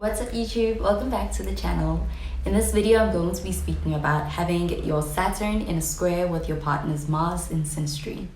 What's up YouTube? Welcome back to the channel. In this video, I'm going to be speaking about having your Saturn in a square with your partner's Mars in SYNASTRY.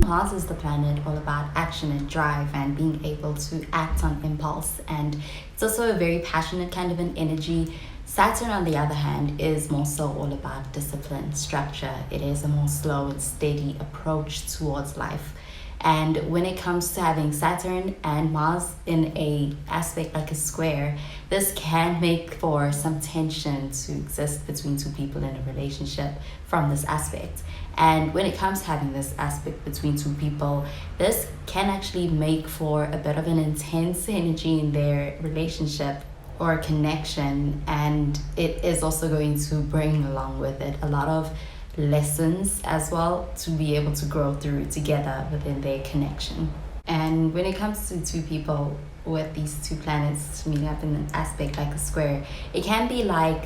Mars is the planet all about action and drive and being able to act on impulse, and it's also a very passionate kind of an energy. Saturn, on the other hand, is more so all about discipline, structure. It is a more slow and steady approach towards life. And when it comes to having Saturn and Mars in a aspect like a square, this can make for some tension to exist between two people in a relationship from this aspect. And when it comes to having this aspect between two people, this can actually make for a bit of an intense energy in their relationship or a connection, and it is also going to bring along with it a lot of lessons as well to be able to grow through together within their connection. And when it comes to two people with these two planets meeting up in an aspect like a square, it can be like,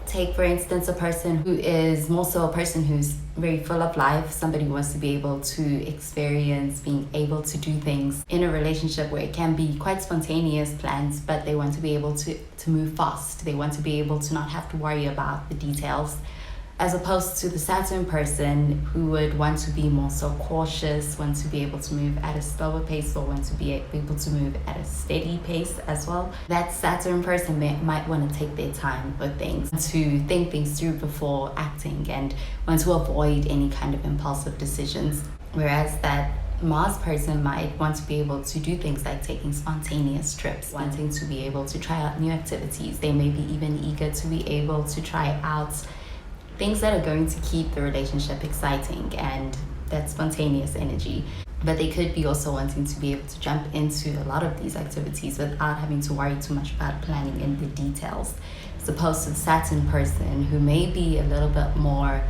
take for instance a person who is more so a person who's very full of life, somebody who wants to be able to experience being able to do things in a relationship where it can be quite spontaneous plans, but they want to be able to move fast. They want to be able to not have to worry about the details, as opposed to the Saturn person who would want to be more so cautious, want to be able to move at a slower pace, or want to be able to move at a steady pace as well. That Saturn person might want to take their time with things, to think things through before acting, and want to avoid any kind of impulsive decisions. Whereas that Mars person might want to be able to do things like taking spontaneous trips, wanting to be able to try out new activities. They may be even eager to be able to try out things that are going to keep the relationship exciting and that spontaneous energy. But they could be also wanting to be able to jump into a lot of these activities without having to worry too much about planning in the details, as opposed to the Saturn person who may be a little bit more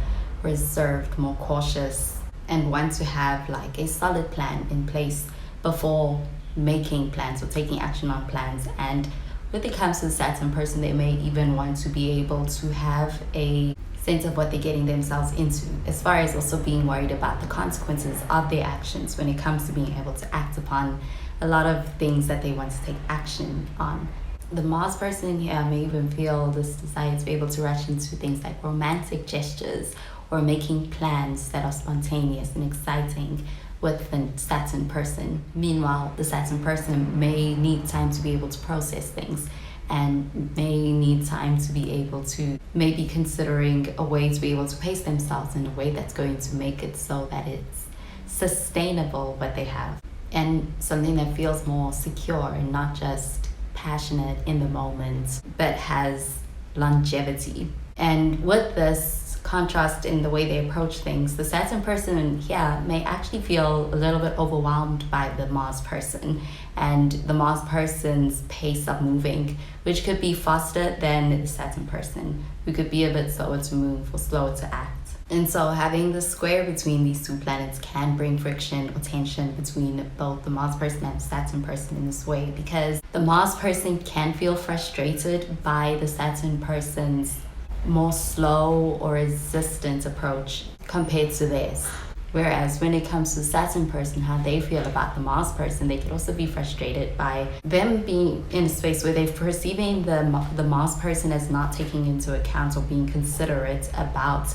reserved, more cautious, and want to have like a solid plan in place before making plans or taking action on plans. And when it comes to the Saturn person, they may even want to be able to have a sense of what they're getting themselves into, as far as also being worried about the consequences of their actions when it comes to being able to act upon a lot of things that they want to take action on. The Mars person here may even feel this desire to be able to rush into things like romantic gestures or making plans that are spontaneous and exciting with the Saturn person. Meanwhile, the Saturn person may need time to be able to process things and may need time to be able to maybe considering a way to be able to pace themselves in a way that's going to make it so that it's sustainable what they have, and something that feels more secure and not just passionate in the moment but has longevity. And with this contrast in the way they approach things, the Saturn person here may actually feel a little bit overwhelmed by the Mars person and the Mars person's pace of moving, which could be faster than the Saturn person, who could be a bit slower to move or slower to act. And so having the square between these two planets can bring friction or tension between both the Mars person and the Saturn person in this way, because the Mars person can feel frustrated by the Saturn person's more slow or resistant approach compared to theirs. Whereas when it comes to the Saturn person, how they feel about the Mars person, they could also be frustrated by them being in a space where they're perceiving the Mars person as not taking into account or being considerate about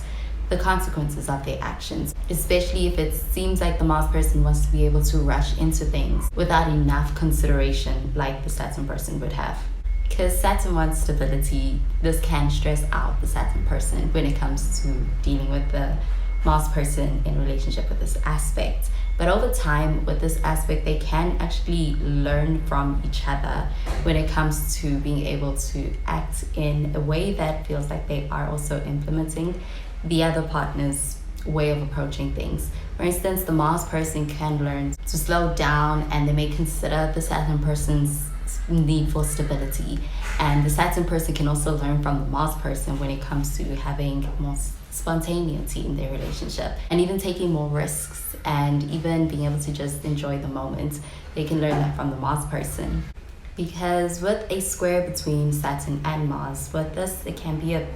the consequences of their actions, especially if it seems like the Mars person wants to be able to rush into things without enough consideration like the Saturn person would have. Because Saturn wants stability, this can stress out the Saturn person when it comes to dealing with the Mars person in relationship with this aspect. But over time, with this aspect, they can actually learn from each other when it comes to being able to act in a way that feels like they are also implementing the other partner's way of approaching things. For instance, the Mars person can learn to slow down, and they may consider the Saturn person's need for stability. And the Saturn person can also learn from the Mars person when it comes to having more spontaneity in their relationship, and even taking more risks, and even being able to just enjoy the moment. They can learn that from the Mars person. Because with a square between Saturn and Mars, with this, it can be a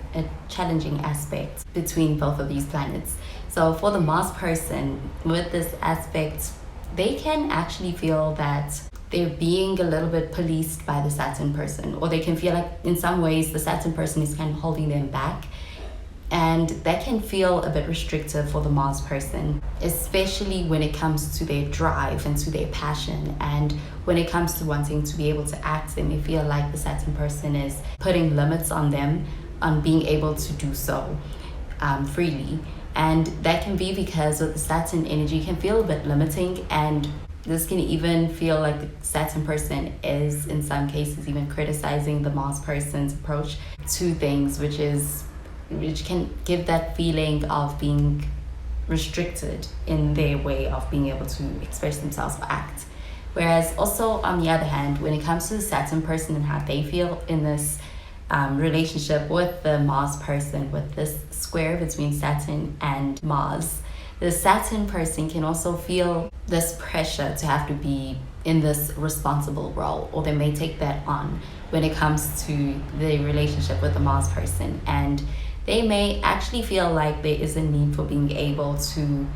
challenging aspect between both of these planets. So for the Mars person, with this aspect, they can actually feel that they're being a little bit policed by the Saturn person, or they can feel like in some ways the Saturn person is kind of holding them back. And that can feel a bit restrictive for the Mars person, especially when it comes to their drive and to their passion. And when it comes to wanting to be able to act, they may feel like the Saturn person is putting limits on them on being able to do so freely. And that can be because with the Saturn energy can feel a bit limiting, and this can even feel like the Saturn person is in some cases even criticizing the Mars person's approach to things, which can give that feeling of being restricted in their way of being able to express themselves or act. Whereas also on the other hand, when it comes to the Saturn person and how they feel in this relationship with the Mars person, with this square between Saturn and Mars, the Saturn person can also feel this pressure to have to be in this responsible role, or they may take that on when it comes to the relationship with the Mars person. And they may actually feel like there is a need for being able to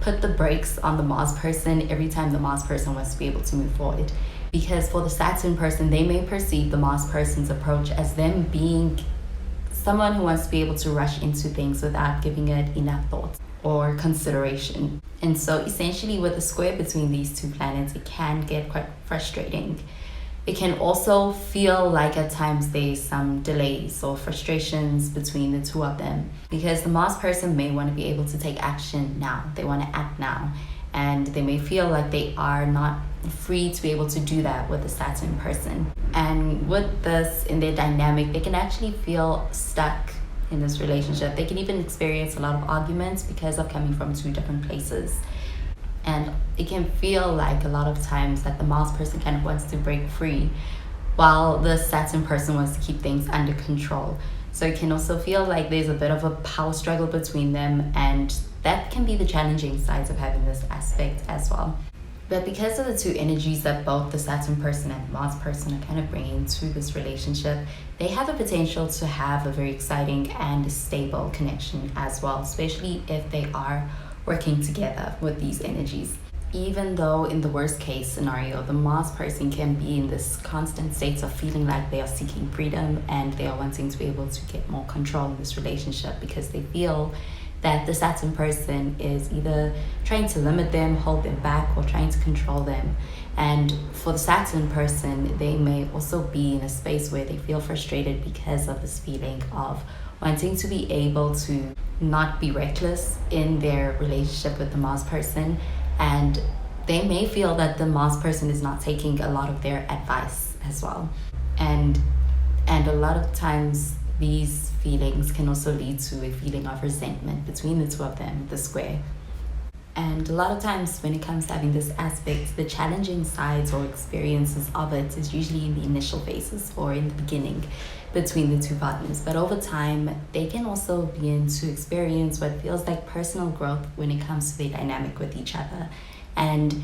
put the brakes on the Mars person every time the Mars person wants to be able to move forward. Because for the Saturn person, they may perceive the Mars person's approach as them being someone who wants to be able to rush into things without giving it enough thought or consideration. And so essentially with the square between these two planets, it can get quite frustrating. It can also feel like at times there's some delays or frustrations between the two of them, because the Mars person may want to be able to take action now. They want to act now, and they may feel like they are not free to be able to do that with the Saturn person. And with this in their dynamic, they can actually feel stuck in this relationship. They can even experience a lot of arguments because of coming from two different places. And it can feel like a lot of times that the Mars person kind of wants to break free while the Saturn person wants to keep things under control. So it can also feel like there's a bit of a power struggle between them, and that can be the challenging sides of having this aspect as well. But because of the two energies that both the Saturn person and the Mars person are kind of bringing to this relationship, they have a potential to have a very exciting and stable connection as well, especially if they are working together with these energies. Even though in the worst case scenario, the Mars person can be in this constant state of feeling like they are seeking freedom and they are wanting to be able to get more control in this relationship, because they feel that the Saturn person is either trying to limit them, hold them back, or trying to control them. And for the Saturn person, they may also be in a space where they feel frustrated because of this feeling of wanting to be able to not be reckless in their relationship with the Mars person. And they may feel that the Mars person is not taking a lot of their advice as well. And a lot of times these feelings can also lead to a feeling of resentment between the two of them, the square. And a lot of times when it comes to having this aspect, the challenging sides or experiences of it is usually in the initial phases or in the beginning between the two partners. But over time, they can also begin to experience what feels like personal growth when it comes to their dynamic with each other. And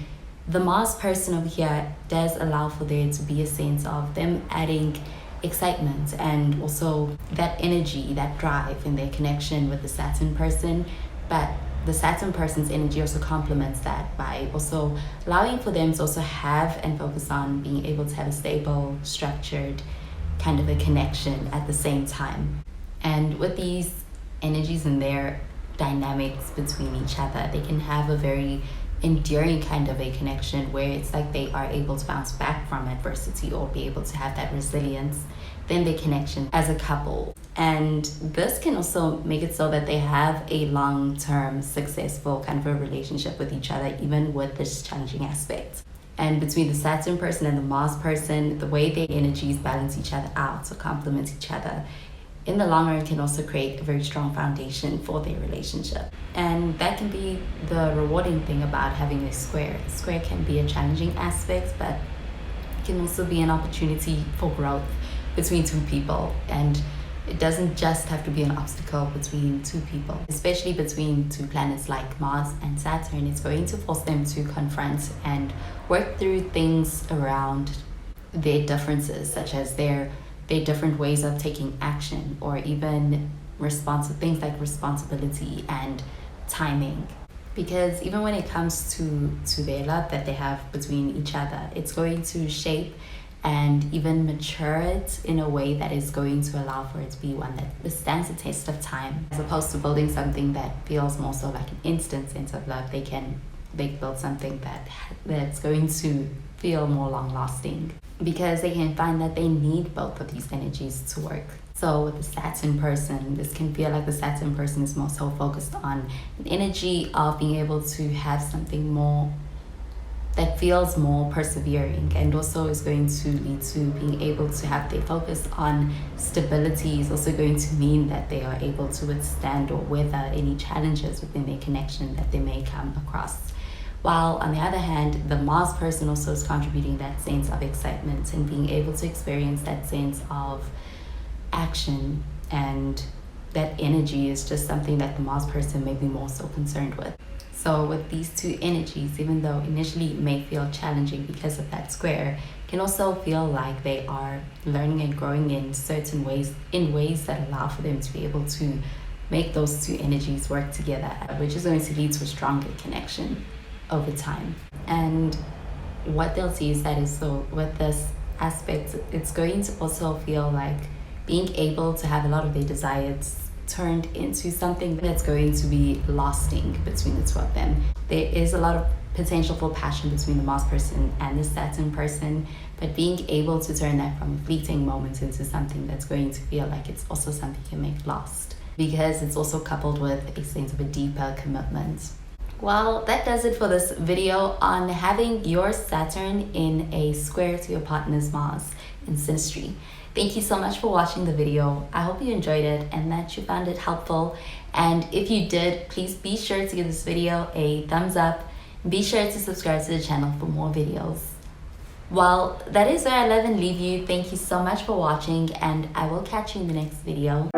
the Mars person over here does allow for there to be a sense of them adding excitement and also that energy, that drive in their connection with the Saturn person. But the Saturn person's energy also complements that by also allowing for them to also have and focus on being able to have a stable, structured kind of a connection at the same time. And with these energies and their dynamics between each other, they can have a very enduring kind of a connection where it's like they are able to bounce back from adversity or be able to have that resilience in their connection as a couple. And this can also make it so that they have a long-term successful kind of a relationship with each other, even with this challenging aspect. And between the Saturn person and the Mars person, the way their energies balance each other out or complement each other, in the long run can also create a very strong foundation for their relationship. And that can be the rewarding thing about having a square. A square can be a challenging aspect, but it can also be an opportunity for growth between two people. And it doesn't just have to be an obstacle between two people, especially between two planets like Mars and Saturn. It's going to force them to confront and work through things around their differences, such as their different ways of taking action, or even things like responsibility and timing. Because even when it comes to their love that they have between each other, it's going to shape and even mature it in a way that is going to allow for it to be one that withstands the test of time, as opposed to building something that feels more so like an instant sense of love. They build something that's going to feel more long lasting, because they can find that they need both of these energies to work. So with the Saturn person, this can feel like the Saturn person is more so focused on an energy of being able to have something more that feels more persevering, and also is going to lead to being able to have their focus on stability. Is also going to mean that they are able to withstand or weather any challenges within their connection that they may come across. While on the other hand, the Mars person also is contributing that sense of excitement and being able to experience that sense of action, and that energy is just something that the Mars person may be more so concerned with. So with these two energies, even though initially it may feel challenging because of that square, can also feel like they are learning and growing in certain ways, that allow for them to be able to make those two energies work together, which is going to lead to a stronger connection over time. And what they'll see is that so with this aspect, it's going to also feel like being able to have a lot of their desires turned into something that's going to be lasting between the two of them. There is a lot of potential for passion between the Mars person and the Saturn person, but being able to turn that from a fleeting moment into something that's going to feel like it's also something you can make last, because it's also coupled with a sense of a deeper commitment. Well, that does it for this video on having your Saturn in a square to your partner's Mars in synastry. Thank you so much for watching the video. I hope you enjoyed it and that you found it helpful. And if you did, please be sure to give this video a thumbs up. Be sure to subscribe to the channel for more videos. Well, that is where I love and leave you. Thank you so much for watching, and I will catch you in the next video.